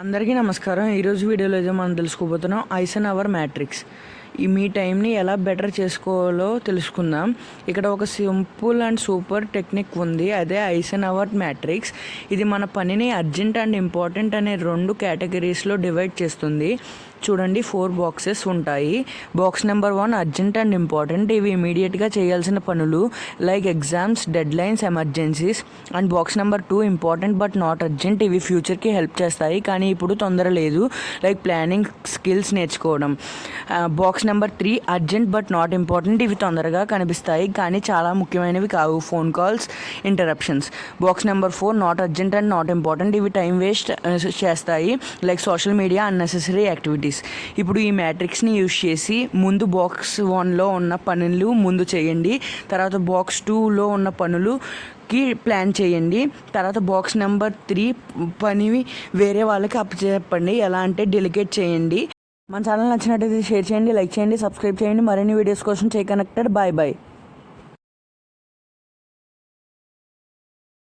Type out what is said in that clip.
అందరికీ నమస్కారం. ఈరోజు వీడియోలో అయితే మనం తెలుసుకోబోతున్నాం ఐసెన్హవర్ మ్యాట్రిక్స్. మీ టైంని ఎలా బెటర్ చేసుకోవాలో తెలుసుకుందాం. ఇక్కడ ఒక సింపుల్ అండ్ సూపర్ టెక్నిక్ ఉంది, అదే ఐసెన్హవర్ మ్యాట్రిక్స్. ఇది మన పనిని అర్జెంట్ అండ్ ఇంపార్టెంట్ అనే 2 కేటగిరీస్లో డివైడ్ చేస్తుంది. చూడండి, 4 బాక్సెస్ ఉంటాయి. Box number 1 urgent and important, ఇవి ఇమీడియట్గా చేయాల్సిన పనులు like exams, dead lines, emergencies. And box number 2 important but not urgent, ఇవి ఫ్యూచర్కి హెల్ప్ చేస్తాయి కానీ ఇప్పుడు తొందర లేదు, లైక్ ప్లానింగ్, స్కిల్స్ నేర్చుకోవడం. Box number 3 urgent but not important, ఇవి తొందరగా కనిపిస్తాయి కానీ చాలా ముఖ్యమైనవి కావు, phone calls, interruptions. Box number 4 not urgent and not important, ఇవి టైం వేస్ట్ చేస్తాయి like social media, unnecessary activities. ఇప్పుడు ఈ మ్యాట్రిక్స్ని యూజ్ చేసి ముందు బాక్స్ 1లో ఉన్న పనులు ముందు చేయండి, తర్వాత బాక్స్ 2లో ఉన్న పనులుకి ప్లాన్ చేయండి, తర్వాత బాక్స్ నెంబర్ 3 పని వేరే వాళ్ళకి అప్పచెప్పండి. ఎలా అంటే డెలిగేట్ చేయండి. మన ఛానల్ నచ్చినట్టయితే షేర్ చేయండి, లైక్ చేయండి, సబ్స్క్రైబ్ చేయండి. మరిన్ని వీడియోస్ కోసం స్టే కనెక్టెడ్. Bye bye.